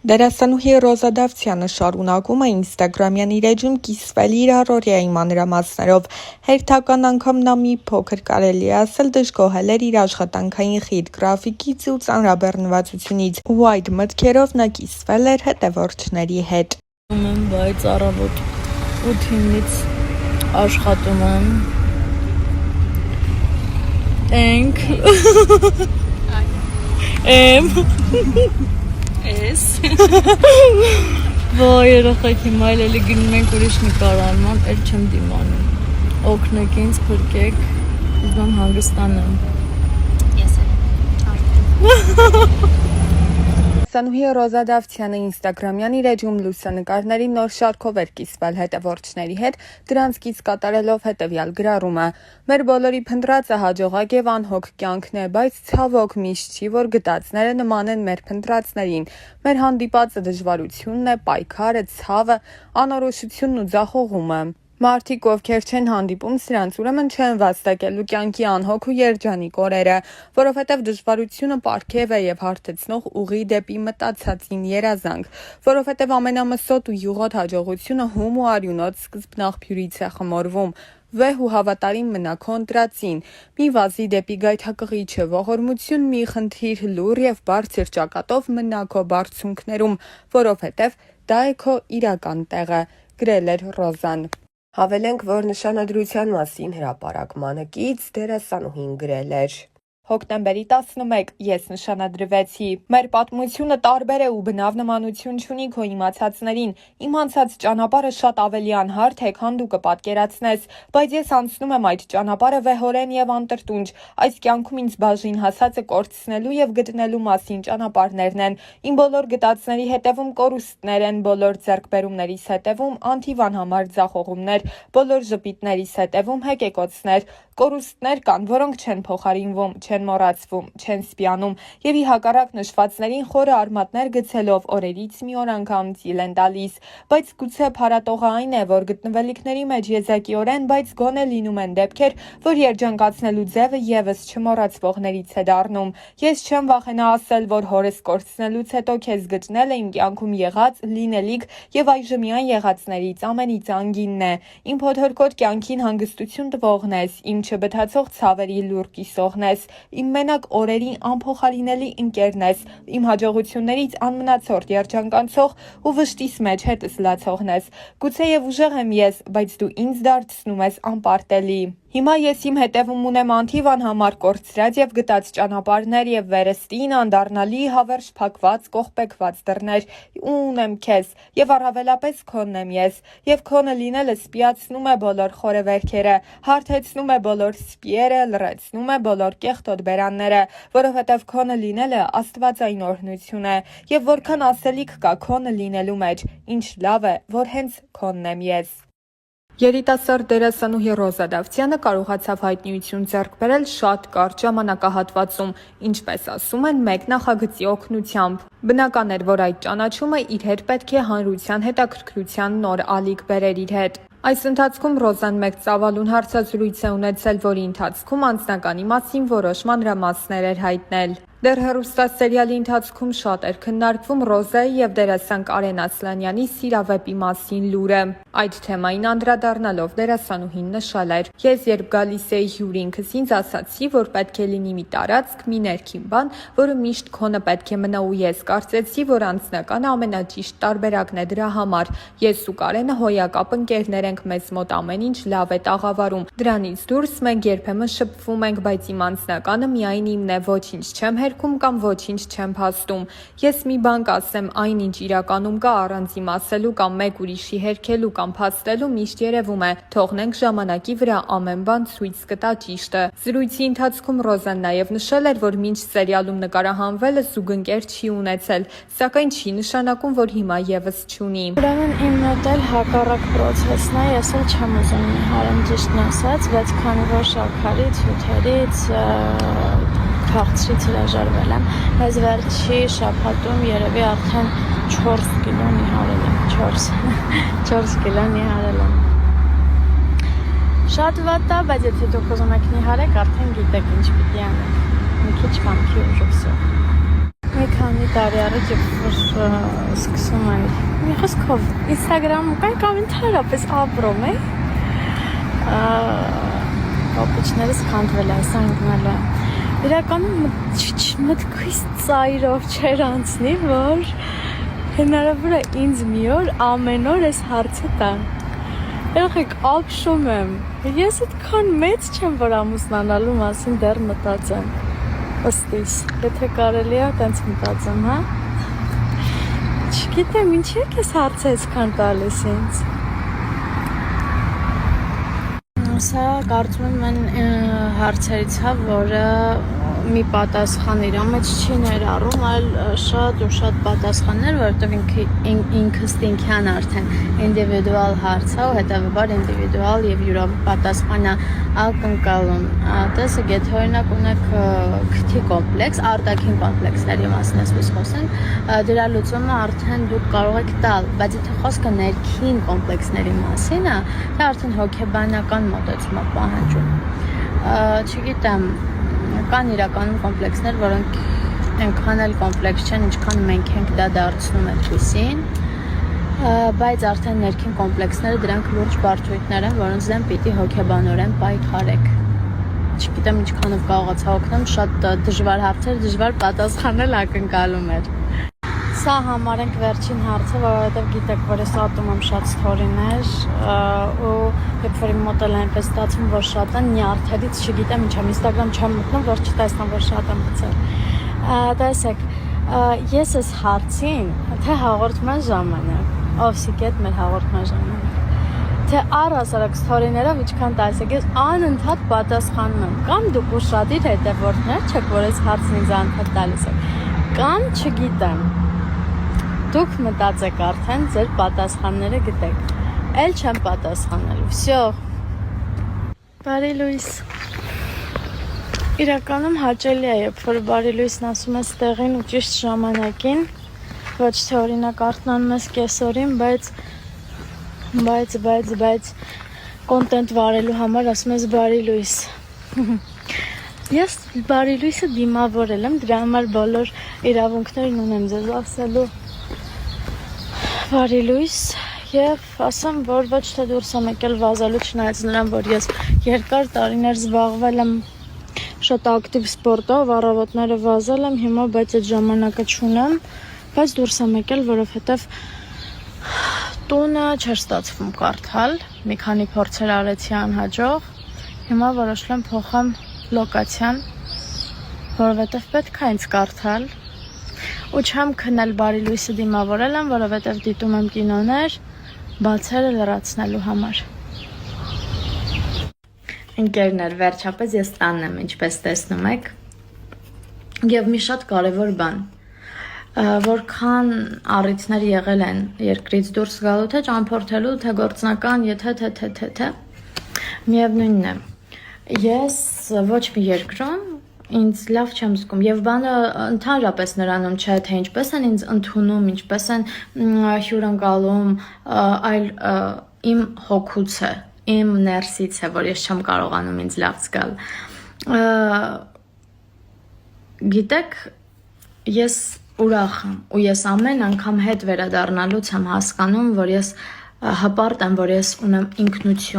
Դերասանուհի Ռոզա Դավթյանը շարունակում է ինստագրամյան իր էջում կիսվել իր առօրյայի մանրամասներով։ Հերթական անգամ նա մի փոքր կարելի է ասել դժգոհել էր իր աշխատանքային խիտ գրաֆիկից ու ծանրաբեռնվածությունից, ու այդ մտքերով նա կիսվել էր հետևորդների հետ։ Բայց առավոտ 8-ից աշխատում եմ։ Էս Վայ երեխեք հիմա էլի գնում ենք ուրիշ նկարարման, էլ չեմ դիմանում։ Օգնեք ինձ, փրկեք, ուզում հանգստանամ։ Ես էլ Դերասանուհի Ռոզա Դավթյանը ինստագրամյան իր էջում լուսանկարների նոր շարքով էր կիսվել հետևորդների հետ, դրանց կից կատարելով հետևյալ գրառումը. «Մեր բոլորի փնտրածը հաջողակ եւ անհոգ կյանքն է, բայց ցավոք միշտ չի, որ գտածները նման են մեր փնտրածներին։ Մեր հանդիպածը դժվարությունն է, պայքարը, ցավը, անորոշությունն ու ձախողումը։ Մարդիկ, ովքեր չեն հանդիպում սրանց, ուրեմն չեն վաստակելու կյանքի անհոգ ու երջանիկ օրերը, որովհետև դժվարությունը պարգև է եւ հարթեցնող ուղի դեպի մտածածին երազանք, որովհետև ամենամսոտ ու յուղոտ հաջողությունը հում ու արյունոտ սկզբնաղբյուրից է խմորվում։ Վեհ ու հավատարիմ մնա քո ընտրածին, մի վազի դեպի գայթակղիչը, ողորմություն մի խնդիր լուռ եւ բարձր ճակատով մնա քո բարձունքներում, որովհետև դա է քո իրական տեղը», գրել էր Ռոզան։ Հավելենք, որ նշանադրության մասին հրապարակմանը կից դերասանուհին գրել էր. Հոկտեմբերի 11 ես նշանադրվեցի։ Մեր պատմությունը տարբեր է ու բնավ նմանություն չունի քո իմացածներին։ Իմ անցած ճանապարհը շատ ավելի անհարթ է, քան դու կպատկերացնես, բայց ես անցնում եմ այդ ճանապարհը վեհորեն եւ անտրտունջ։ Այս կյանքում ինձ բաժին հասածը կորցնելու եւ գտնելու մասին ճանապարհներն են։ Իմ բոլոր գտածների հետևում կորուստներ են, բոլոր ձեռքբերումներիս հետևում անթիվ անհամար ձախողումներ, բոլոր ժպիտներիս հետևում հեկեկոցներ։ Կորուստներ կան, որոնք չեն փոխարինվում, չեն մոռացվում, չեն սպիանում եւ ի հակառակ նշվածներին խորը արմատներ գցելով օրերից մի օր անգամ ծիլ են տալիս, բայց գուցե փառատողը այն է, որ գտնվելիքների մեջ եզակիորեն, բայց գոնե լինում են դեպքեր, որ երջանկացնելու ձևը եւս չմոռացվողներից է դառնում։ Ես չեմ վախենա ասել, որ հորս կորցնելուց հետո քեզ գտնել է իմ կյանքում եղած, լինելիք եւ այժմյան եղածներից ամենից անգինն է։ Իմ փոթորկոտ կյանքին հանգստություն տվողն ես, իմ չբթացող ցավերի լուր կիսողն ես, իմ մենակ օրերի անփոխարինելի ընկերն ես, իմ հաջողություններից անմնացորդ երջանկանցող ու վշտիս մեջ հետս լացողն ես։ Գուցեև ուժեղ եմ ես, բայց դու ինձ դարձնում ես անպարտելի։ Հիմա ես իմ հետևում ունեմ անթիվ անհամար կորցրած եւ գտած ճանապարհներ եւ վերստին անդառնալի հավերժ փակված կողպեկված դռներ ու ունեմ քեզ եւ առավելապես քոնն եմ ես եւ քոնը լինելը սպիացնում է բոլոր խորեվերքերը, հարթեցնում է բոլոր սպիերը, լրացնում է բոլոր կեղտոտ բերանները, որովհետեւ քոնը լինելը աստվածային օրհնություն է եւ որքան ասելիք կա քոնը լինելու մեջ, ինչ լավ է, որ հենց քոնն եմ ես։ Երիտասարդ դերասանուհի Ռոզա Դավթյանը կարողացավ հայտնիություն ձեռք բերել շատ կարճ ժամանակահատվածում, ինչպես ասում են, մեկ նախագծի օգնությամբ։ Բնական էր, որ այդ ճանաչումը իր հետ պետք է հանրության հետաքրքրության նոր ալիք բերեր իր հետ։ Այս ընթացքում Ռոզան մեկ ծավալուն հարցազրույց է ունեցել, որի ընթացքում անձնականի մասին որոշ մանրամասներ էր հայտնել։ Դեռ հեռուստասերիալի ընթացքում շատ էր քննարկվում Ռոզայի եւ դերասան Կարեն Ասլանյանի սիրավեպի մասին լուրը։ Այդ թեմային անդրադառնալով դերասանուհին նշել էր. «Ես երբ գալիս էի հյուր ինքս ինձ ասացի, որ պետք է լինի մի տարածք, մի ներքին բան, որը միշտ քոնը պետք է մնա ու ես կարծեցի, որ անձնականը ամենաճիշտ տարբերակն է դրա համար։ Ես ու Կարենը հոյակապ ընկերներ ենք, մեզ մոտ ամեն ինչ լավ է տաղավարում։ Դրանից դուրս մենք երբեմն շփվում ենք, բայց իմ անձնականը միայն իմն է, ոչինչ չեմ հերքում կամ ոչինչ չեմ փաստում։ Ես մի բան կասեմ, այնինչ իրականում կա առանց իմ ասելու կամ մեկ ուրիշի հերքելու կամ փաստելու միշտ երևում է։ Թողնենք ժամանակի վրա ամեն բան ցույց կտա ճիշտը»։ Զրույցի ընթացքում Ռոզան նաև նշել էր, որ մինչ սերիալում նկարահանվելը զուգընկեր չի ունեցել, սակայն չի նշանակում, որ հիմա եւս չունի։ Ուրեմն իմ մոտ էլ հակառակ process-ն է, ես էլ չեմ ուզում նիհարեմ ճիշտն ասած, բայց քանի որ շաքարից, հյութերից, քաղցրից հրաժարվել եմ, այս վերջի շաբաթում երևի արդեն 4 կիլո նիհարել եմ, 4 կիլո նիհարել եմ։ Շատ վատ է, բայց եթե դուք ուզում եք նիհարեք, արդեն գիտեք ինչ պիտի անեք։ Մի քիչ կամքի ուժով։ Մի քանի տարի առաջ որ սկսում էի։ Մի խոսքով Instagram-ում կամ ընդհանրապես ապրում էի։ Կապուչներս քանդվել է, ասա ընկնել է։ Իրականում մտքից ծայրով չէր անցնի, որ հնարավոր է ինձ մի օր ամեն օր այս հարցը տան։ Եղեք ապշում եմ։ Ես այդքան մեծ չեմ, որ ամուսնանալու մասին դեռ մտածեմ։ Ըստիս, եթե կարելի է, տենց մտածեմ, հա։ Չգիտեմ, ինչի եք ես հարցը այսքան տալիս ինձ։ Սա կարծում եմ հարցերից հա, որը մի պատասխան իր մեջ չի ներառում, այլ շատ ու շատ պատասխաններ, որովհետև ինքս ինքյան արդեն ինդիվիդուալ հարց է ու հետևաբար ինդիվիդուալ եւ յուրա պատասխանը ակնկալում։ Տեսեք, եթե օրինակ ունեք քթի կոմպլեքս, արտաքին կոմպլեքսների մասին ասես խոսենք, դրա լուծումը արդեն դուք կարող եք տալ, բայց եթե խոսքը ներքին կոմպլեքսների մասին է, դա արդեն հոգեբանական մոտեցում է պահանջում։ Չգիտեմ, կան իրականում կոմպլեքսներ, որոնք այնքան էլ կոմպլեքս չեն, ինչքան մենք ենք դա դարձնում այդպիսին, բայց արդեն ներքին կոմպլեքսները դրանք լուրջ բարդություններ են, որոնց դեմ պիտի հոգեբանորեն պայքարեք։ Չգիտեմ ինչքանով կարողացա օգնեմ, շատ դժվար հարցեր, դժվար պատասխանել ակնկալում էր։ Սա համարենք վերջին հարցը, որովհետև գիտեք, որ ես ատում եմ շատ ստորիներ ու երբ որ իմ մոտ էլ այնպես ստացվում, որ շատ են, նյարդերից չգիտեմ ինչ եմ, Instagram չեմ մտնում, որ չտեսնեմ, որ շատ եմ գցել։ Տեսեք, ես այս հարցին, թե հաղորդման ժամանակ, Ovsy.at մեր հաղորդման ժամանակ, թե առհասարակ ստորիներով ինչքան տալիս ես անընդհատ պատասխանում եմ, կամ դուք ուշադիր հետևորդներ չեք, որ այս հարցն ինձ անընդհատ տալիս եք, կամ չգիտեմ։ Դուք մտածեք արդեն ձեր պատասխանները գտեք։ Էլ չեմ պատասխանելու։ Всё։ Բարի լույս։ Իրականում հաճելի է, երբ որ բարի լույսն ասում ես տեղին ու ճիշտ ժամանակին, ոչ թե օրինակ արթնանում ես կեսօրին, բայց կոնտենտ վարելու համար ասում ես բարի լույս։ Ես բարի լույսը դիմավորել եմ, դրա համար բոլոր իրավունքներն ունեմ ձեզ ասելու բարի լույս եւ ասեմ, որ ոչ թե դուրս եմ եկել վազելու, չնայած նրան, որ ես երկար տարիներ զբաղվել եմ շատ ակտիվ սպորտով, առավոտները վազել եմ, հիմա բայց այդ ժամանակը չունեմ, բայց դուրս եմ եկել, որովհետեւ տունը չէր ստացվում կարդալ, մի քանի փորձեր արեցի անհաջող, հիմա որոշել եմ փոխեմ լոկացիան, որովհետեւ պետք է ինձ կարդալ ու չեմ քնել բարի լույսը դիմավորել եմ, որովհետև դիտում եմ կինոներ բացերը լրացնելու համար։ Ընկերներ, վերջապես ես տանն եմ, ինչպես տեսնում եք, եւ մի շատ կարևոր բան, որքան առիթներ եղել են երկրից դուրս գալու, թե ճամփորդելու, թե գործնական, եթե միևնույնն է, ես ոչ մի երկրում ինձ լավ չեմ զգում եւ բանը ընդհանրապես նրանում չէ թե ինչպես են ինձ ընդունում, ինչպես են հյուրընկալում, այլ իմ հոգուց է, իմ ներսից է, որ ես չեմ կարողանում ինձ լավ զգալ։ Գիտեք, ես ուրախ եմ ու ես ամեն անգամ հետ վերադառնալուց եմ հասկանում, որ ես հպարտ եմ, որ ես ունեմ ինքնություն